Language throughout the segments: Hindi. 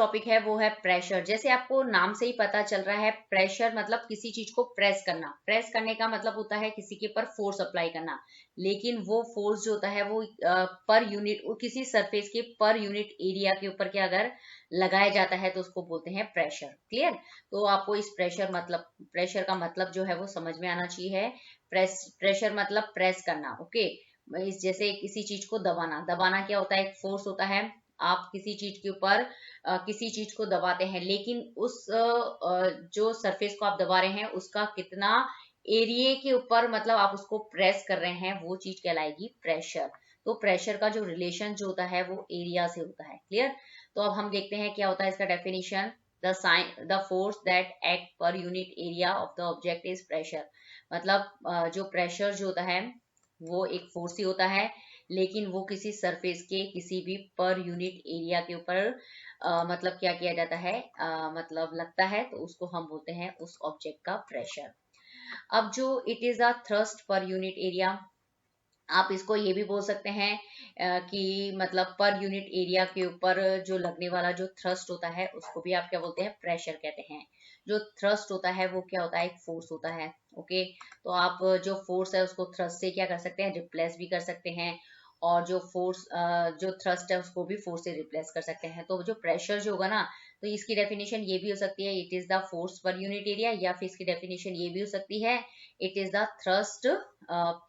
टॉपिक है वो है प्रेशर। जैसे आपको नाम से ही पता चल रहा है, प्रेशर मतलब किसी चीज को प्रेस करना। प्रेस करने का मतलब होता है किसी के ऊपर फोर्स अप्लाई करना, लेकिन वो फोर्स जो होता है वो पर यूनिट, किसी सरफेस के पर यूनिट एरिया के ऊपर क्या अगर लगाया जाता है तो उसको बोलते हैं प्रेशर। क्लियर? तो आपको इस प्रेशर का मतलब जो है वो समझ में आना चाहिए। प्रेशर मतलब प्रेस करना। ओके, इस जैसे किसी चीज को दबाना। दबाना क्या होता है? एक फोर्स होता है। आप किसी चीज के ऊपर किसी चीज को दबाते हैं, लेकिन उस जो सरफेस को आप दबा रहे हैं उसका कितना एरिया के ऊपर मतलब आप उसको प्रेस कर रहे हैं, वो चीज कहलाएगी प्रेशर। तो प्रेशर का जो रिलेशन जो होता है वो एरिया से होता है। क्लियर? तो अब हम देखते हैं क्या होता है इसका definition. The force that act per unit area of the object is pressure. मतलब जो प्रेशर जो होता है वो एक फोर्स ही होता है, लेकिन वो किसी सरफेस के किसी भी पर यूनिट एरिया के ऊपर मतलब क्या किया जाता है, मतलब लगता है, तो उसको हम बोलते हैं उस ऑब्जेक्ट का प्रेशर। अब जो it is a thrust per unit area, आप इसको ये भी बोल सकते हैं कि मतलब पर यूनिट एरिया के ऊपर जो लगने वाला जो थ्रस्ट होता है उसको भी आप क्या बोलते हैं? प्रेशर कहते हैं। जो थ्रस्ट होता है वो क्या होता है? एक फोर्स होता है। ओके, तो आप जो फोर्स है उसको थ्रस्ट से क्या कर सकते हैं? रिप्लेस भी कर सकते हैं, और जो फोर्स जो थ्रस्ट है उसको भी फोर्स से रिप्लेस कर सकते हैं। तो जो प्रेशर जो होगा ना, तो इसकी डेफिनेशन ये भी हो सकती है, it is the force per unit area, या फिर इसकी डेफिनेशन ये भी हो सकती है, it is the thrust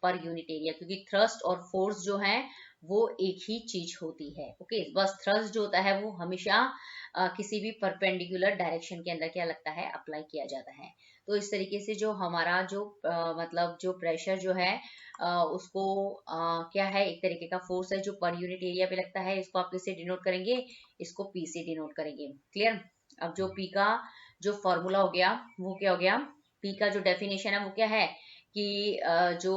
per unit area. क्योंकि थ्रस्ट और फोर्स जो है वो एक ही चीज होती है। ओके, बस थ्रस्ट जो होता है वो हमेशा किसी भी परपेंडिकुलर डायरेक्शन के अंदर क्या लगता है? अप्लाई किया जाता है। तो इस तरीके से जो हमारा जो मतलब जो प्रेशर जो है उसको क्या है? एक तरीके का फोर्स है जो पर यूनिट एरिया पे लगता है। इसको आप किससे डिनोट करेंगे? इसको पी से डिनोट करेंगे। क्लियर? अब जो पी का जो फॉर्मूला हो गया वो क्या हो गया? पी का जो डेफिनेशन है वो क्या है कि जो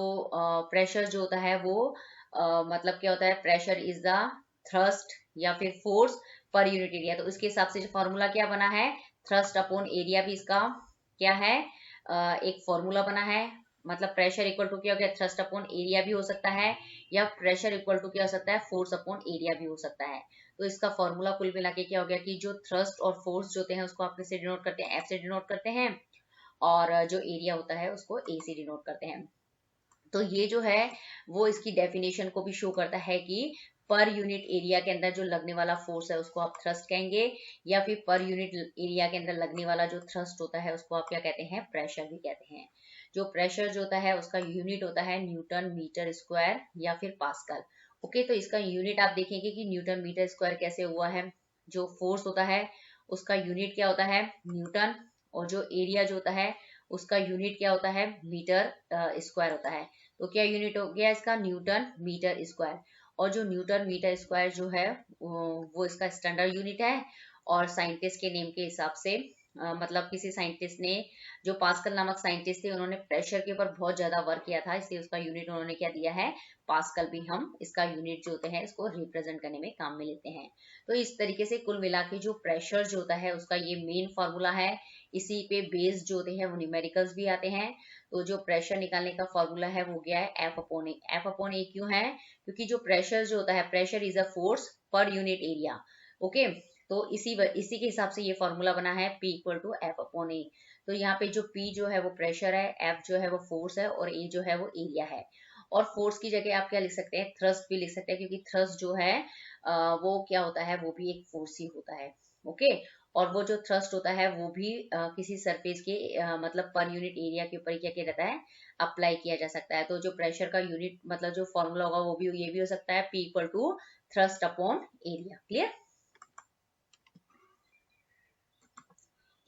प्रेशर जो होता है वो मतलब क्या होता है? प्रेशर इज द थ्रस्ट या फिर फोर्स पर यूनिट एरिया। तो उसके हिसाब से जो फॉर्मूला क्या बना है? थ्रस्ट अपॉन एरिया भी इसका क्या है? एक फॉर्मूला बना है। मतलब प्रेशर इक्वल टू क्या हो गया? थ्रस्ट अपॉन एरिया भी हो सकता है, या प्रेशर इक्वल टू क्या हो सकता है? फोर्स अपॉन एरिया भी हो सकता है। तो इसका फॉर्मूला कुल मिला के क्या हो गया कि जो थ्रस्ट और फोर्स जो होते हैं उसको आप किससे डिनोट करते हैं? एफ से डिनोट करते हैं, और जो एरिया होता है उसको ए से डिनोट करते हैं। तो ये जो है वो इसकी डेफिनेशन को भी शो करता है कि पर यूनिट एरिया के अंदर जो लगने वाला फोर्स है उसको आप थ्रस्ट कहेंगे, या फिर पर यूनिट एरिया के अंदर लगने वाला जो थ्रस्ट होता है उसको आप क्या कहते हैं? प्रेशर भी कहते हैं। जो प्रेशर जो होता है उसका यूनिट होता है न्यूटन मीटर स्क्वायर या फिर पास्कल। ओके, तो इसका यूनिट आप देखेंगे कि न्यूटन मीटर स्क्वायर कैसे हुआ है। जो फोर्स होता है उसका यूनिट क्या होता है? न्यूटन, और जो एरिया जो होता है उसका यूनिट क्या होता है? मीटर स्क्वायर होता है। तो क्या यूनिट हो गया इसका? Newton meter square. और जो न्यूटन मीटर स्क्वायर जो है वो इसका स्टैंडर्ड यूनिट है। और साइंटिस्ट के नेम के हिसाब से मतलब किसी साइंटिस्ट ने, जो पास्कल नामक साइंटिस्ट थे, उन्होंने प्रेशर के ऊपर बहुत ज्यादा वर्क किया था, इसलिए उसका यूनिट उन्होंने क्या दिया है? पास्कल भी हम इसका यूनिट जो होते हैं इसको रिप्रेजेंट करने में काम में लेते हैं। तो इस तरीके से कुल मिला के जो प्रेशर जो होता है उसका ये मेन फॉर्मूला है। इसी पे बेस्ड जो होते हैं वो न्यूमेरिकल्स भी आते हैं। तो जो प्रेशर निकालने का फॉर्मूला है वो गया है एफ अपॉन ए। एफ अपॉन ए क्यों है? क्योंकि जो प्रेशर जो होता है, pressure is a force per unit area. Okay, तो इसी के हिसाब से ये फॉर्मूला बना है P equal to F upon A. तो यहाँ पे जो P जो है वो प्रेशर है, F जो है वो फोर्स है, और A जो है वो एरिया है। और फोर्स की जगह आप क्या लिख सकते हैं? थ्रस्ट भी लिख सकते हैं, क्योंकि थ्रस्ट जो है वो क्या होता है? वो भी एक फोर्स ही होता है। ओके, और वो जो थ्रस्ट होता है वो भी किसी सरफेस के मतलब पर यूनिट एरिया के ऊपर क्या किया जाता है? अप्लाई किया जा सकता है। तो जो प्रेशर का यूनिट मतलब जो फॉर्मूला होगा वो भी ये भी हो सकता है P equal to thrust upon area. Clear?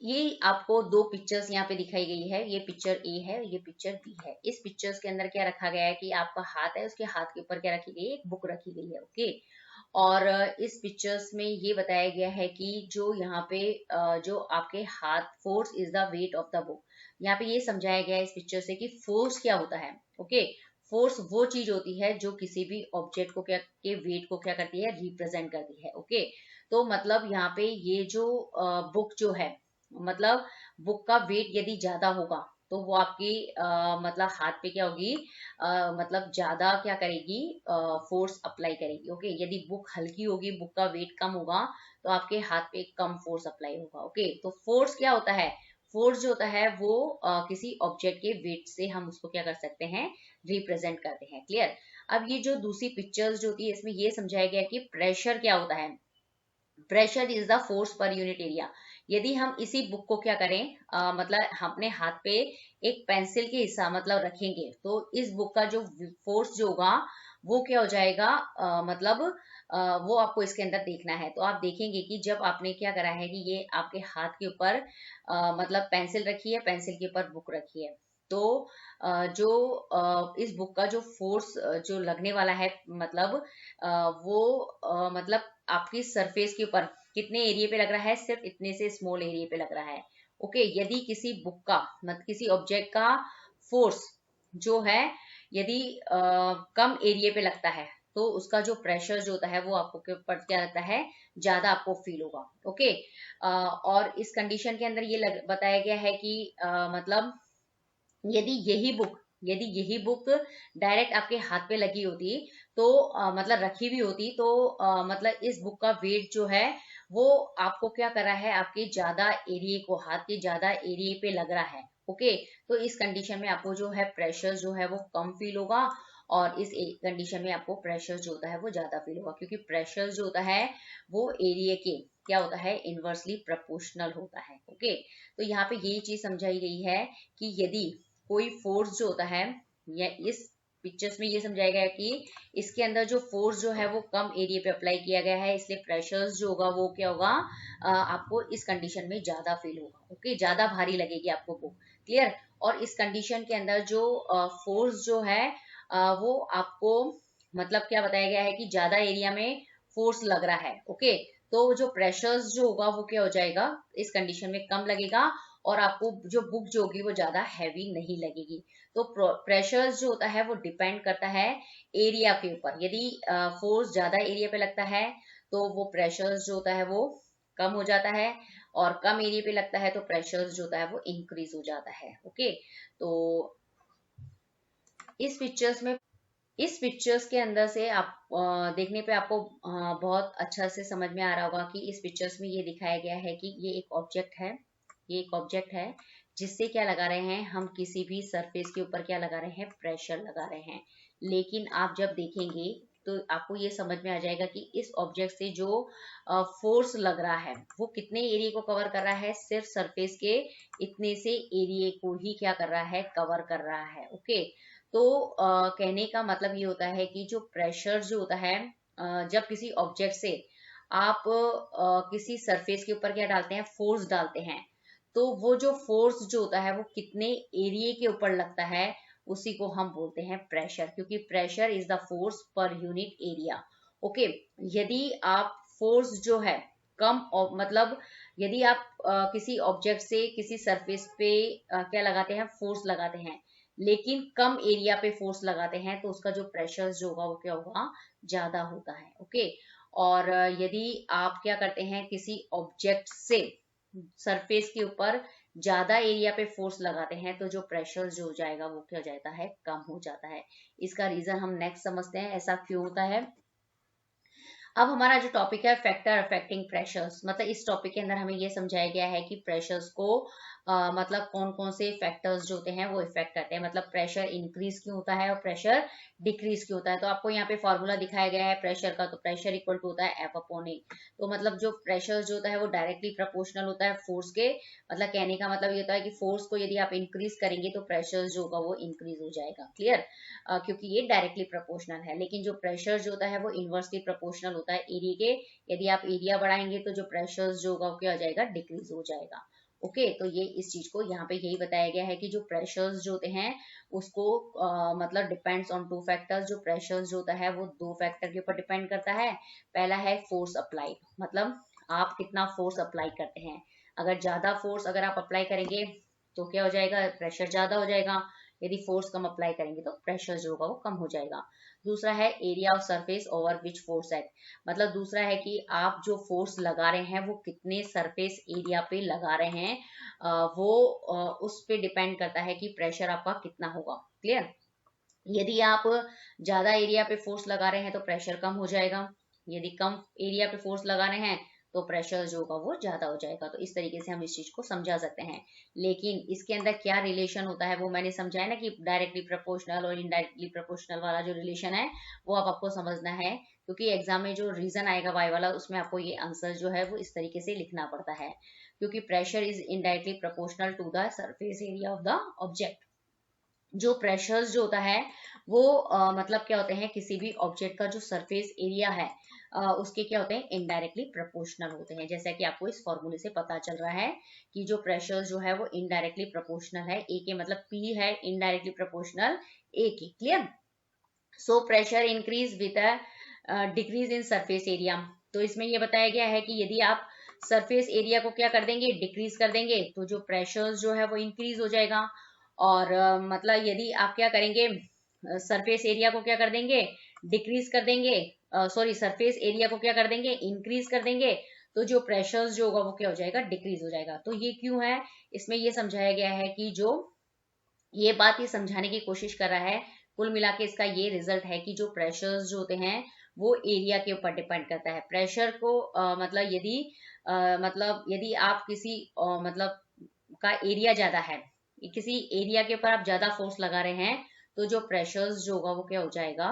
ये आपको दो पिक्चर्स यहाँ पे दिखाई गई है। ये पिक्चर ए है, ये पिक्चर बी है। इस पिक्चर्स के अंदर क्या रखा गया है कि आपका हाथ है, उसके हाथ के ऊपर क्या रखी गई है? एक बुक रखी गई है। ओके, और इस पिक्चर्स में ये बताया गया है कि जो यहाँ पे जो आपके हाथ, force is the weight of the book. यहाँ पे ये समझाया गया है इस पिक्चर से कि फोर्स क्या होता है। ओके, फोर्स वो चीज होती है जो किसी भी ऑब्जेक्ट को क्या के वेट को क्या करती है? रिप्रेजेंट करती है। ओके, तो मतलब यहाँ पे ये जो बुक जो है, मतलब बुक का वेट यदि ज्यादा होगा तो वो आपकी मतलब हाथ पे क्या होगी, मतलब ज्यादा क्या करेगी, फोर्स अप्लाई करेगी। ओके, यदि बुक हल्की होगी, बुक का वेट कम होगा, तो आपके हाथ पे कम फोर्स अप्लाई होगा। ओके, तो फोर्स क्या होता है, फोर्स जो होता है वो किसी ऑब्जेक्ट के वेट से हम उसको क्या कर सकते हैं, रिप्रेजेंट करते हैं। क्लियर। अब ये जो दूसरी पिक्चर्स जो होती है इसमें ये समझाया गया कि प्रेशर क्या होता है। Pressure is the force per unit area. यदि हम इसी बुक को क्या करें, मतलब हम अपने हाथ पे एक पेंसिल के हिस्सा मतलब रखेंगे, तो इस बुक का जो फोर्स जो होगा वो क्या हो जाएगा, मतलब वो आपको इसके अंदर देखना है। तो आप देखेंगे कि जब आपने क्या करा है कि ये आपके हाथ के ऊपर मतलब पेंसिल रखी है, पेंसिल के ऊपर बुक रखी है, तो जो इस बुक का जो फोर्स जो लगने वाला है, मतलब वो मतलब आपकी सरफेस के ऊपर कितने एरिया पे लग रहा है, सिर्फ इतने से स्मॉल एरिया पे लग रहा है। ओके, यदि किसी बुक का मतलब किसी ऑब्जेक्ट का फोर्स जो है, यदि कम एरिया पे लगता है, तो उसका जो प्रेशर जो होता है वो आपको के ऊपर क्या लगता है, ज्यादा आपको फील होगा। ओके, और इस कंडीशन के अंदर ये बताया गया है कि मतलब यदि यही बुक यदि यही बुक डायरेक्ट आपके हाथ पे लगी होती, तो मतलब रखी भी होती, तो मतलब इस बुक का वेट जो है वो आपको क्या कर रहा है, आपके ज्यादा एरिया को, हाथ के ज्यादा एरिया पे लग रहा है। ओके, तो इस कंडीशन में आपको जो है प्रेशर जो है वो कम फील होगा, और इस कंडीशन में आपको प्रेशर जो होता है वो ज्यादा फील होगा, क्योंकि प्रेशर जो होता है वो एरिया के क्या होता है, इनवर्सली प्रोपोर्शनल होता है। ओके, तो यहाँ पे यही चीज समझाई गई है कि यदि कोई फोर्स जो होता है, या इस पिक्चर्स में ये समझाया गया है कि इसके अंदर जो फोर्स जो है वो कम एरिया पे अप्लाई किया गया है, इसलिए प्रेशर्स जो होगा वो क्या होगा, आपको इस कंडीशन में ज्यादा फील होगा। ओके, ज्यादा भारी लगेगी आपको बुक। क्लियर। और इस कंडीशन के अंदर जो फोर्स जो है वो आपको मतलब क्या बताया गया है कि ज्यादा एरिया में फोर्स लग रहा है। ओके, तो जो प्रेशर्स जो होगा वो क्या हो जाएगा, इस कंडीशन में कम लगेगा, और आपको जो बुक जो होगी वो ज्यादा हैवी नहीं लगेगी। तो प्रेशर्स जो होता है वो डिपेंड करता है एरिया के ऊपर। यदि फोर्स ज्यादा एरिया पे लगता है, तो वो प्रेशर्स जो होता है वो कम हो जाता है, और कम एरिया पे लगता है तो प्रेशर्स जो होता है वो इंक्रीज हो जाता है। ओके, तो इस पिक्चर्स में, इस पिक्चर्स के अंदर से आप देखने पे आपको बहुत अच्छा से समझ में आ रहा होगा कि इस पिक्चर्स में ये दिखाया गया है कि ये एक ऑब्जेक्ट है, ये एक ऑब्जेक्ट है जिससे क्या लगा रहे हैं, हम किसी भी सरफेस के ऊपर क्या लगा रहे हैं, प्रेशर लगा रहे हैं। लेकिन आप जब देखेंगे तो आपको ये समझ में आ जाएगा कि इस ऑब्जेक्ट से जो फोर्स लग रहा है वो कितने एरिया को कवर कर रहा है, सिर्फ सरफेस के इतने से एरिया को ही क्या कर रहा है, कवर कर रहा है। ओके, तो कहने का मतलब ये होता है कि जो प्रेशर जो होता है, जब किसी ऑब्जेक्ट से आप किसी सरफेस के ऊपर क्या डालते हैं, फोर्स डालते हैं, तो वो जो फोर्स जो होता है वो कितने एरिया के ऊपर लगता है, उसी को हम बोलते हैं प्रेशर, क्योंकि pressure is the force per unit area. Okay, यदि आप फोर्स जो है कम मतलब यदि आप किसी ऑब्जेक्ट से किसी सरफेस पे क्या लगाते हैं, फोर्स लगाते हैं, लेकिन कम एरिया पे फोर्स लगाते हैं, तो उसका जो प्रेशर जो होगा वो क्या होगा, ज्यादा होता है। ओके, और यदि आप क्या करते हैं, किसी ऑब्जेक्ट से सरफेस के ऊपर ज्यादा एरिया पे फोर्स लगाते हैं, तो जो प्रेशर जो हो जाएगा वो क्या हो जाता है, कम हो जाता है। इसका रीजन हम नेक्स्ट समझते हैं, ऐसा क्यों होता है। अब हमारा जो टॉपिक है फैक्टर अफेक्टिंग प्रेशर्स, मतलब इस टॉपिक के अंदर हमें ये समझाया गया है कि प्रेशर्स को मतलब कौन कौन से फैक्टर्स जो होते हैं वो इफेक्ट करते हैं, मतलब प्रेशर इंक्रीज क्यों होता है और प्रेशर डिक्रीज क्यों होता है। तो आपको यहाँ पे फॉर्मूला दिखाया गया है प्रेशर का, तो प्रेशर इक्वल टू होता है एफ अपॉन ए। तो मतलब जो प्रेशर जो होता है वो डायरेक्टली प्रोपोर्शनल होता है फोर्स के, मतलब कहने का मतलब ये होता है कि फोर्स को यदि आप इंक्रीज करेंगे तो प्रेशर जो होगा वो इंक्रीज हो जाएगा। क्लियर। क्योंकि ये डायरेक्टली प्रोपोर्शनल है, लेकिन जो प्रेशर जो होता है वो इनवर्सली प्रोपोर्शनल होता है एरिया के। यदि आप एरिया बढ़ाएंगे तो जो प्रेशर जो होगा वो क्या हो जाएगा, डिक्रीज हो जाएगा। ओके, तो ये इस चीज को यहाँ पे यही बताया गया है कि जो प्रेशर्स जो होते हैं उसको मतलब डिपेंड्स ऑन टू फैक्टर्स। जो प्रेशर्स जो होता है वो दो फैक्टर के ऊपर डिपेंड करता है। पहला है फोर्स अप्लाई, मतलब आप कितना फोर्स अप्लाई करते हैं। अगर ज्यादा फोर्स अगर आप अप्लाई करेंगे तो क्या हो जाएगा, प्रेशर ज्यादा हो जाएगा। यदि फोर्स कम अप्लाई करेंगे तो प्रेशर जो होगा वो कम हो जाएगा। दूसरा है area of surface over which force act, मतलब दूसरा है कि आप जो फोर्स लगा रहे हैं वो कितने सरफेस एरिया पे लगा रहे हैं, वो उस पे डिपेंड करता है कि प्रेशर आपका कितना होगा। क्लियर? यदि आप ज्यादा एरिया पे फोर्स लगा रहे हैं तो प्रेशर कम हो जाएगा, यदि कम एरिया पे फोर्स लगा रहे हैं तो प्रेशर जो होगा वो ज्यादा हो जाएगा। तो इस तरीके से हम इस चीज को समझा सकते हैं। लेकिन इसके अंदर क्या रिलेशन होता है वो मैंने समझाया ना, कि डायरेक्टली प्रोपोर्शनल और इनडायरेक्टली प्रोपोर्शनल वाला जो रिलेशन है वो अब आपको समझना है, क्योंकि एग्जाम में जो रीजन आएगा वाई वाला उसमें आपको ये आंसर जो है वो इस तरीके से लिखना पड़ता है, क्योंकि pressure is indirectly proportional to the surface area of the object. जो प्रेशर्स जो होता है वो मतलब क्या होते हैं, किसी भी ऑब्जेक्ट का जो सरफेस एरिया है उसके क्या होते हैं, इनडायरेक्टली प्रोपोर्शनल होते हैं। जैसा कि आपको इस फॉर्मूले से पता चल रहा है कि जो प्रेशर जो है वो इनडायरेक्टली प्रोपोर्शनल है ए के, मतलब पी है इनडायरेक्टली प्रोपोर्शनल ए के। Clear? So pressure increase with decrease in surface area. तो इसमें ये बताया गया है कि यदि आप सरफेस एरिया को क्या कर देंगे, डिक्रीज कर देंगे, तो जो प्रेशर जो है वो इंक्रीज हो जाएगा। और मतलब यदि आप क्या करेंगे, सरफेस एरिया को क्या कर देंगे, डिक्रीज कर देंगे, सॉरी सरफेस एरिया को क्या कर देंगे, इंक्रीज कर देंगे, तो जो प्रेशर जो होगा वो क्या हो जाएगा, डिक्रीज हो जाएगा। तो ये क्यों है, इसमें ये समझाया गया है कि जो ये बात ये समझाने की कोशिश कर रहा है, कुल मिला के इसका ये रिजल्ट है कि जो प्रेशर्स जो होते हैं वो एरिया के ऊपर डिपेंड करता है। प्रेशर को मतलब यदि आप किसी मतलब का एरिया ज्यादा है, किसी एरिया के ऊपर आप ज्यादा फोर्स लगा रहे हैं, तो जो प्रेशर्स जो होगा वो क्या हो जाएगा,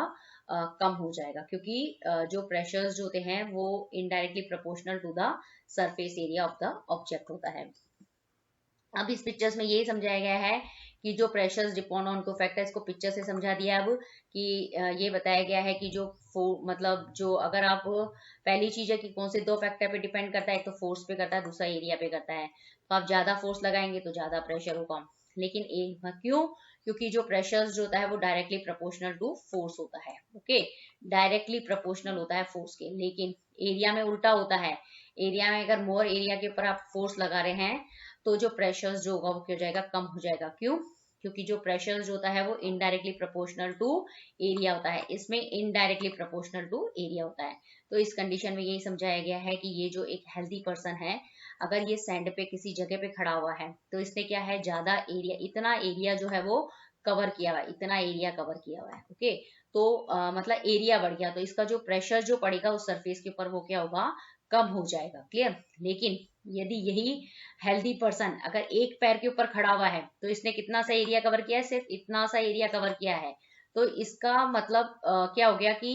कम हो जाएगा, क्योंकि जो प्रेशर्स जो होते हैं वो indirectly proportional to the surface area of the object होता है। अब इस पिक्चर्स में यही समझाया गया है कि जो pressures depend on two factor, इसको पिक्चर से समझा दिया अब कि ये बताया गया है कि जो मतलब जो अगर आप पहली चीज है कि कौन से दो फैक्टर पे डिपेंड करता है, एक तो फोर्स पे करता है, दूसरा एरिया पे करता है। तो आप ज्यादा फोर्स लगाएंगे तो ज्यादा प्रेशर होगा, लेकिन क्यों, क्योंकि जो प्रेशर जो होता है वो डायरेक्टली प्रोपोर्शनल टू फोर्स होता है। ओके, डायरेक्टली प्रोपोर्शनल होता है फोर्स के, लेकिन एरिया में उल्टा होता है। एरिया में अगर मोर एरिया के ऊपर आप फोर्स लगा रहे हैं तो जो प्रेशर जो होगा वो क्या हो जाएगा, कम हो जाएगा। क्यों? क्योंकि जो प्रेशर जो होता है वो इनडायरेक्टली प्रोपोर्शनल टू एरिया होता है, इसमें इनडायरेक्टली प्रोपोर्शनल टू एरिया होता है। तो इस कंडीशन में यही समझाया गया है कि ये जो एक हेल्दी पर्सन है, अगर ये सैंड पे किसी जगह पे खड़ा हुआ है तो इसने क्या है, ज्यादा एरिया, इतना एरिया जो है वो कवर किया हुआ है, इतना एरिया कवर किया हुआ है। ओके, तो मतलब एरिया बढ़ गया, तो इसका जो प्रेशर जो पड़ेगा उस सरफेस के ऊपर वो क्या होगा, कम हो जाएगा। क्लियर? लेकिन यदि यही हेल्दी पर्सन अगर एक पैर के ऊपर खड़ा हुआ है तो इसने कितना सा एरिया कवर किया है, सिर्फ इतना सा एरिया कवर किया है। तो इसका मतलब क्या हो गया कि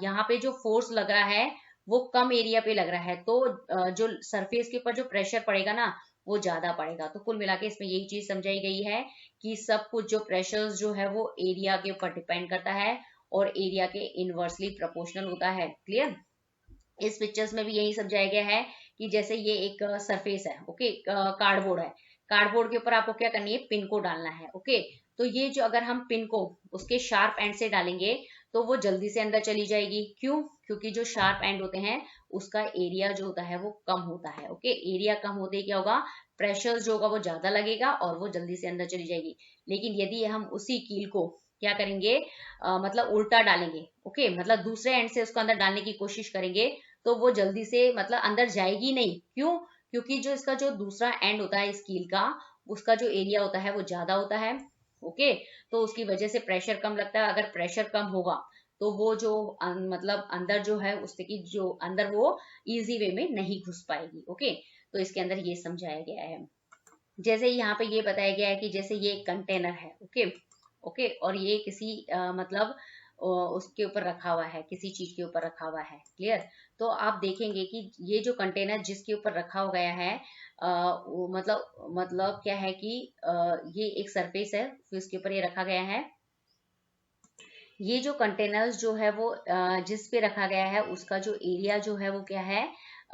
यहाँ पे जो फोर्स लग रहा है वो कम एरिया पे लग रहा है, तो जो सरफेस के ऊपर जो प्रेशर पड़ेगा ना वो ज्यादा पड़ेगा। तो कुल मिला के इसमें यही चीज समझाई गई है कि सब कुछ जो प्रेशर जो है वो एरिया के ऊपर डिपेंड करता है और एरिया के इनवर्सली प्रोपोर्शनल होता है। क्लियर? इस पिक्चर्स में भी यही समझाया गया है कि जैसे ये एक सरफेस है, ओके, कार्डबोर्ड है, कार्डबोर्ड के ऊपर आपको क्या करनी है, पिन को डालना है। ओके, तो ये जो अगर हम पिन को उसके शार्प एंड से डालेंगे तो वो जल्दी से अंदर चली जाएगी। क्यों? क्योंकि जो शार्प एंड होते हैं उसका एरिया जो होता है वो कम होता है। ओके, एरिया कम होते ही क्या होगा, प्रेशर जो होगा वो ज्यादा लगेगा और वो जल्दी से अंदर चली जाएगी। लेकिन यदि हम उसी कील को क्या करेंगे, मतलब उल्टा डालेंगे, ओके, मतलब दूसरे एंड से उसको अंदर डालने की कोशिश करेंगे, तो वो जल्दी से मतलब अंदर जाएगी नहीं। क्यों? क्योंकि जो इसका जो दूसरा एंड होता है स्कील का, उसका जो एरिया होता है वो ज्यादा होता है। ओके, तो उसकी वजह से प्रेशर कम लगता है। अगर प्रेशर कम होगा तो वो जो मतलब अंदर जो है उससे की जो अंदर वो इजी वे में नहीं घुस पाएगी। ओके, तो इसके अंदर ये समझाया गया है। जैसे यहाँ पे ये बताया गया है कि जैसे ये कंटेनर है, ओके ओके, और ये किसी मतलब उसके ऊपर रखा हुआ है, किसी चीज के ऊपर रखा हुआ है। क्लियर? तो आप देखेंगे कि ये जो कंटेनर जिसके ऊपर रखा हो गया है, वो मतलब क्या है कि ये एक सरफेस है, फिर इसके ऊपर ये रखा गया है। ये जो कंटेनर्स जो है वो जिस पे रखा गया है उसका जो एरिया जो है वो क्या है,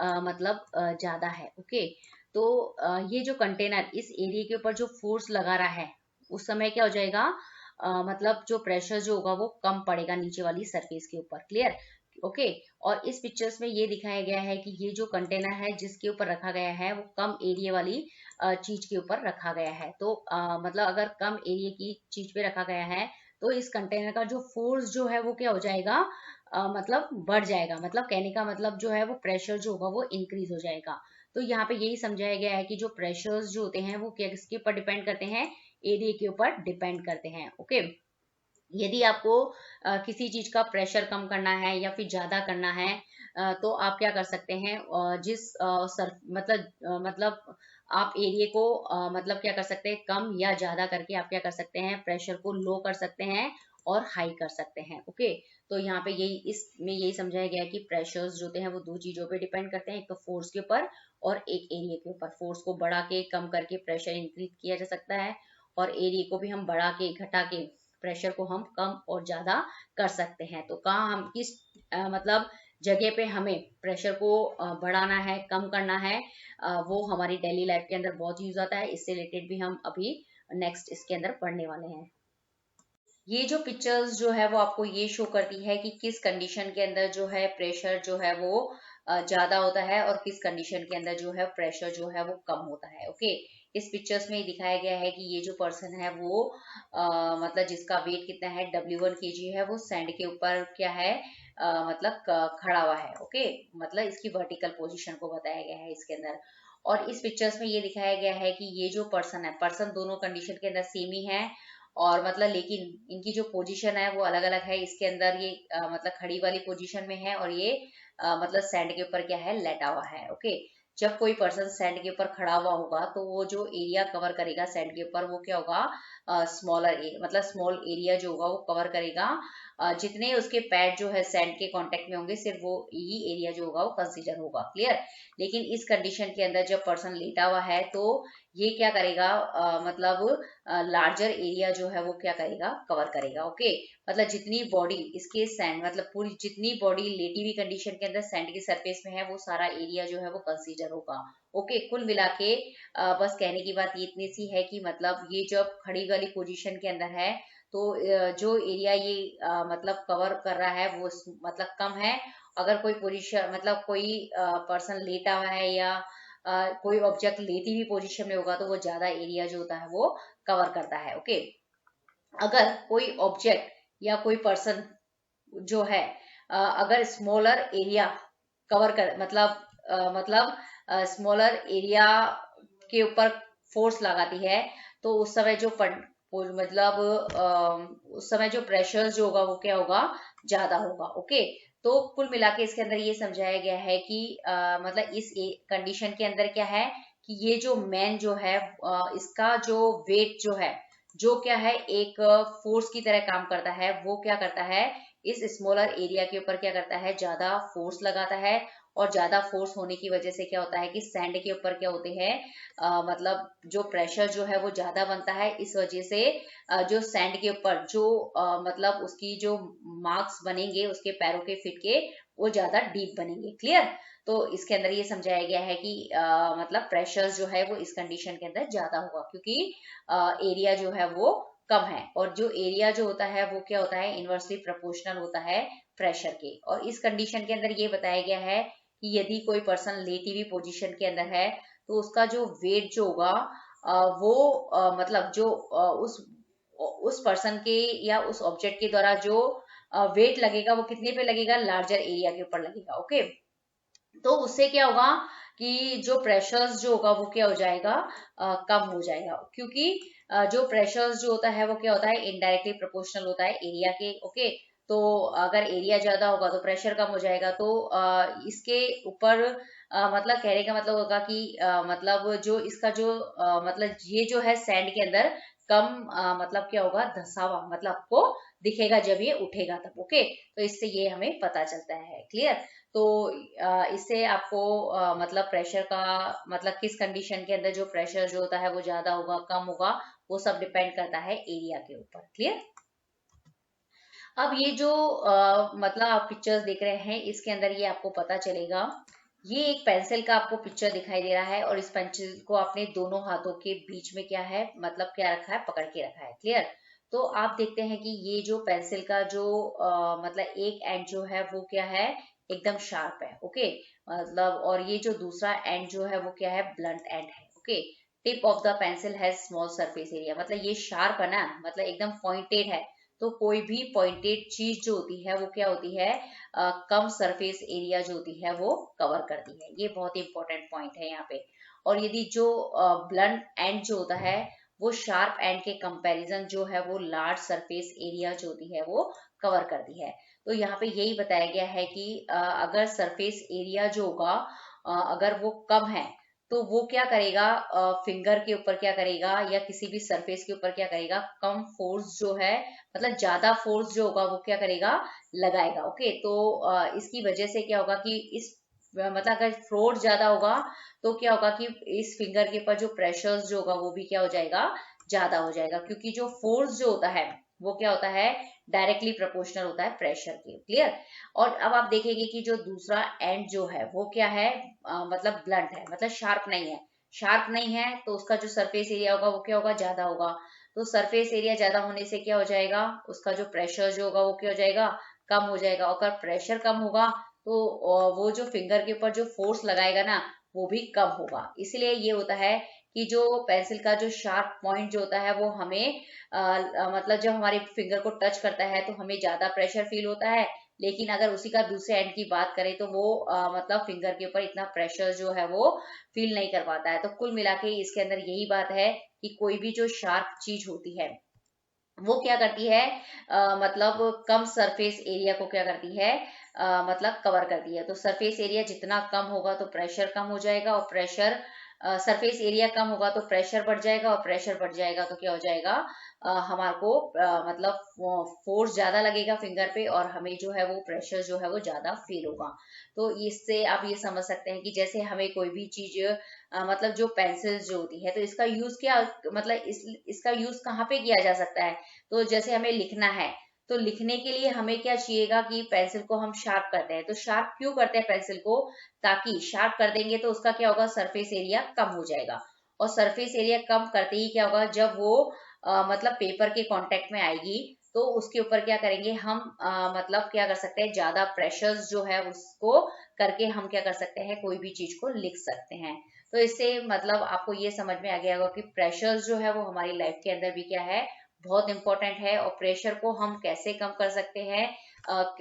मतलब ज्यादा है। ओके, तो ये जो कंटेनर इस एरिया के ऊपर जो फोर्स लगा रहा है उस समय क्या हो जाएगा, मतलब जो प्रेशर जो होगा वो कम पड़ेगा नीचे वाली सरफेस के ऊपर। क्लियर? ओके, और इस पिक्चर्स में ये दिखाया गया है कि ये जो कंटेनर है जिसके ऊपर रखा गया है वो कम एरिया वाली चीज के ऊपर रखा गया है। तो मतलब अगर कम एरिया की चीज पे रखा गया है तो इस कंटेनर का जो फोर्स जो है वो क्या हो जाएगा, मतलब बढ़ जाएगा। मतलब कहने का मतलब जो है वो प्रेशर जो होगा वो इंक्रीज हो जाएगा। तो यहाँ पे यही समझाया गया है कि जो प्रेशर्स जो होते हैं वो किसके ऊपर डिपेंड करते हैं, एरिया के ऊपर डिपेंड करते हैं। ओके, यदि आपको किसी चीज का प्रेशर कम करना है या फिर ज्यादा करना है, तो आप क्या कर सकते हैं, मतलब आप एरिया को मतलब क्या कर सकते हैं, कम या ज्यादा करके आप क्या कर सकते हैं, प्रेशर को लो कर सकते हैं और हाई कर सकते हैं। ओके, तो यहाँ पे यही इसमें यही समझाया गया है कि प्रेशर्स जो होते हैं वो दो चीजों पे डिपेंड करते हैं, एक तो फोर्स के ऊपर और एक एरिया के ऊपर। फोर्स को बढ़ा के कम करके प्रेशर इंक्रीज किया जा सकता है, और एरिया को भी हम बढ़ा के घटा के प्रेशर को हम कम और ज्यादा कर सकते हैं। तो कहाँ हम किस मतलब जगह पे हमें प्रेशर को बढ़ाना है, कम करना है, वो हमारी डेली लाइफ के अंदर बहुत यूज आता है। इससे रिलेटेड भी हम अभी नेक्स्ट इसके अंदर पढ़ने वाले हैं। ये जो पिक्चर्स जो है वो आपको ये शो करती है कि किस कंडीशन के अंदर जो है प्रेशर जो है वो ज्यादा होता है और किस कंडीशन के अंदर जो है प्रेशर जो है वो कम होता है। ओके, इस पिक्चर्स में ये दिखाया गया है कि ये जो पर्सन है वो मतलब जिसका वेट कितना है, W1 kg है, वो सैंड के ऊपर क्या है, मतलब खड़ा हुआ है। ओके, मतलब इसकी वर्टिकल पोजीशन को बताया गया है इसके अंदर। और इस पिक्चर्स में ये दिखाया गया है कि ये जो पर्सन है, पर्सन दोनों कंडीशन के अंदर सेम ही है, और मतलब लेकिन इनकी जो पोजीशन है वो अलग अलग है। इसके अंदर ये मतलब खड़ी वाली पोजीशन में है, और ये मतलब सैंड के ऊपर क्या है, लेटा हुआ है। ओके, जब कोई पर्सन सैंड के ऊपर खड़ा हुआ होगा तो वो जो एरिया कवर करेगा सैंड के ऊपर वो क्या होगा, स्मॉलर मतलब स्मॉल एरिया जो होगा वो कवर करेगा। जितने उसके पैर जो है सैंड के कांटेक्ट में होंगे सिर्फ वो ही एरिया जो होगा वो कंसीडर होगा। क्लियर? लेकिन इस कंडीशन के अंदर जब पर्सन लेटा हुआ है तो ये क्या करेगा, मतलब लार्जर एरिया जो है वो क्या करेगा, कवर करेगा। ओके, मतलब जितनी बॉडी इसके सैंड मतलब पूरी जितनी बॉडी लेटी हुई कंडीशन के अंदर सैंड की सरफेस में है वो सारा एरिया जो है वो कंसीडर होगा। ओके, कुल मिला के बस कहने की बात ये इतनी सी है कि मतलब ये जब खड़ी वाली पोजीशन के अंदर है तो जो एरिया ये मतलब कवर कर रहा है वो मतलब कम है। अगर कोई पोजीशन मतलब कोई पर्सन लेटा हुआ है या कोई ऑब्जेक्ट लेटी हुई पोजीशन में होगा तो वो ज्यादा एरिया जो होता है वो कवर करता है। ओके, अगर कोई ऑब्जेक्ट या कोई पर्सन जो है अगर स्मॉलर एरिया कवर कर मतलब स्मॉलर एरिया के ऊपर फोर्स लगाती है तो उस समय जो मतलब उस समय जो प्रेशर जो होगा वो क्या होगा, ज्यादा होगा। ओके, तो कुल मिला के इसके अंदर ये समझाया गया है कि मतलब इस कंडीशन के अंदर क्या है कि ये जो मैन जो है इसका जो वेट जो है जो क्या है एक फोर्स की तरह काम करता है। वो क्या करता है, इस स्मॉलर एरिया के ऊपर क्या करता है, ज्यादा फोर्स लगाता है, और ज्यादा फोर्स होने की वजह से क्या होता है कि सैंड के ऊपर क्या होते हैं, मतलब जो प्रेशर जो है वो ज्यादा बनता है। इस वजह से जो सैंड के ऊपर जो मतलब उसकी जो मार्क्स बनेंगे उसके पैरों के फिट के वो ज्यादा डीप बनेंगे। क्लियर? तो इसके अंदर ये समझाया गया है कि मतलब प्रेशर जो है वो इस कंडीशन के अंदर ज्यादा होगा क्योंकि एरिया जो है वो कम है, और जो एरिया जो होता है वो क्या होता है, इनवर्सली प्रोपोर्शनल होता है प्रेशर के। और इस कंडीशन के अंदर ये बताया गया है कि यदि कोई पर्सन लेटी हुई पोजीशन के अंदर है तो उसका जो वेट जो होगा वो मतलब जो उस पर्सन के या उस ऑब्जेक्ट के द्वारा जो वेट लगेगा वो कितने पे लगेगा, लार्जर एरिया के ऊपर लगेगा। ओके, तो उससे क्या होगा कि जो प्रेशर्स जो होगा वो क्या हो जाएगा, कम हो जाएगा। क्योंकि जो प्रेशर्स जो होता है वो क्या होता है, इनडायरेक्टली प्रोपोर्शनल होता है एरिया के। ओके, तो अगर एरिया ज्यादा होगा तो प्रेशर कम हो जाएगा। तो इसके ऊपर मतलब कहने का मतलब होगा कि मतलब जो इसका जो मतलब ये जो है सैंड के अंदर कम मतलब क्या होगा, धसावा मतलब आपको दिखेगा जब ये उठेगा तब। ओके, तो इससे ये हमें पता चलता है। क्लियर? तो इससे आपको मतलब प्रेशर का मतलब किस कंडीशन के अंदर जो प्रेशर जो होता है वो ज्यादा होगा कम होगा वो सब डिपेंड करता है एरिया के ऊपर। क्लियर? अब ये जो मतलब आप पिक्चर्स देख रहे हैं इसके अंदर ये आपको पता चलेगा, ये एक पेंसिल का आपको पिक्चर दिखाई दे रहा है और इस पेंसिल को आपने दोनों हाथों के बीच में क्या है, मतलब क्या रखा है, पकड़ के रखा है। क्लियर? तो आप देखते हैं कि ये जो पेंसिल का जो मतलब एक एंड जो है वो क्या है, एकदम शार्प है। ओके, मतलब और ये जो दूसरा एंड जो है वो क्या है, ब्लंट एंड है। Okay, tip of the pencil has small surface area, मतलब ये शार्प है ना, मतलब एकदम पॉइंटेड है, तो कोई भी पॉइंटेड चीज जो होती है वो क्या होती है, कम सरफेस एरिया जो होती है वो कवर करती है। ये बहुत ही इंपॉर्टेंट पॉइंट है यहाँ पे। और यदि जो ब्लंट एंड जो होता है वो शार्प एंड के कंपैरिजन जो है वो लार्ज सरफेस एरिया जो होती है वो कवर करती है। तो यहाँ पे यही बताया गया है कि अगर सरफेस एरिया जो होगा अगर वो कम है तो वो क्या करेगा, फिंगर के ऊपर क्या करेगा या किसी भी सरफेस के ऊपर क्या करेगा, कम फोर्स जो है, मतलब ज्यादा फोर्स जो होगा वो क्या करेगा, लगाएगा। ओके, तो इसकी वजह से क्या होगा कि इस मतलब अगर फोर्स ज्यादा होगा तो क्या होगा कि इस फिंगर के ऊपर जो प्रेशर जो होगा वो भी क्या हो जाएगा, ज्यादा हो जाएगा, क्योंकि जो फोर्स जो होता है वो क्या होता है, डायरेक्टली प्रोपोर्शनल होता है प्रेशर के। क्लियर। और अब आप देखेंगे कि जो दूसरा एंड जो है वो क्या है, मतलब ब्लंट है, मतलब शार्प नहीं है। शार्प नहीं है तो उसका जो सरफेस एरिया होगा वो क्या होगा, ज्यादा होगा। तो सरफेस एरिया ज्यादा होने से क्या हो जाएगा, उसका जो प्रेशर जो होगा वो क्या हो जाएगा, कम हो जाएगा। और अगर प्रेशर कम होगा तो वो जो फिंगर के ऊपर जो फोर्स लगाएगा ना वो भी कम होगा। इसलिए ये होता है कि जो पेंसिल का जो शार्प पॉइंट जो होता है वो हमें मतलब जब हमारे फिंगर को टच करता है तो हमें ज्यादा प्रेशर फील होता है, लेकिन अगर उसी का दूसरे एंड की बात करें तो वो मतलब फिंगर के ऊपर इतना प्रेशर जो है वो फील नहीं कर पाता है। तो कुल मिला के इसके अंदर यही बात है कि कोई भी जो शार्प चीज होती है वो क्या करती है, मतलब कम सरफेस एरिया को क्या करती है, मतलब कवर करती है। तो सरफेस एरिया जितना कम होगा तो प्रेशर कम हो जाएगा, और प्रेशर सरफेस एरिया कम होगा तो प्रेशर बढ़ जाएगा, और प्रेशर बढ़ जाएगा तो क्या हो जाएगा, हमारे को मतलब फोर्स ज्यादा लगेगा फिंगर पे, और हमें जो है वो प्रेशर जो है वो ज्यादा फील होगा। तो इससे आप ये समझ सकते हैं कि जैसे हमें कोई भी चीज मतलब जो पेंसिल जो होती है तो इसका यूज क्या, मतलब इसका यूज कहाँ पे किया जा सकता है। तो जैसे हमें लिखना है तो लिखने के लिए हमें क्या चाहिएगा कि पेंसिल को हम शार्प करते हैं। तो शार्प क्यों करते हैं पेंसिल को, ताकि शार्प कर देंगे तो उसका क्या होगा, सरफेस एरिया कम हो जाएगा। और सरफेस एरिया कम करते ही क्या होगा, जब वो मतलब पेपर के कांटेक्ट में आएगी तो उसके ऊपर क्या करेंगे हम, मतलब क्या कर सकते हैं, ज्यादा प्रेशर जो है उसको करके हम क्या कर सकते हैं, कोई भी चीज को लिख सकते हैं। तो इससे मतलब आपको ये समझ में आ गया होगा कि प्रेशर जो है वो हमारी लाइफ के अंदर भी क्या है, बहुत इंपॉर्टेंट है। और प्रेशर को हम कैसे कम कर सकते हैं,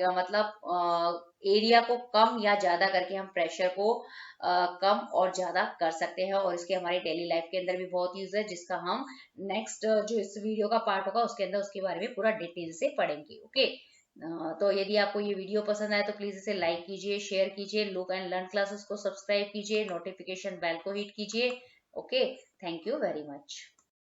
मतलब एरिया को कम या ज्यादा करके हम प्रेशर को कम और ज्यादा कर सकते हैं। और इसके हमारी डेली लाइफ के अंदर भी बहुत यूज है, जिसका हम नेक्स्ट जो इस वीडियो का पार्ट होगा उसके अंदर उसके बारे में पूरा डिटेल से पढ़ेंगे। ओके, तो यदि आपको ये वीडियो पसंद आए तो प्लीज इसे लाइक कीजिए, शेयर कीजिए, लुक एंड लर्न क्लासेस को सब्सक्राइब कीजिए, नोटिफिकेशन बेल को हिट कीजिए। Okay, thank you very much.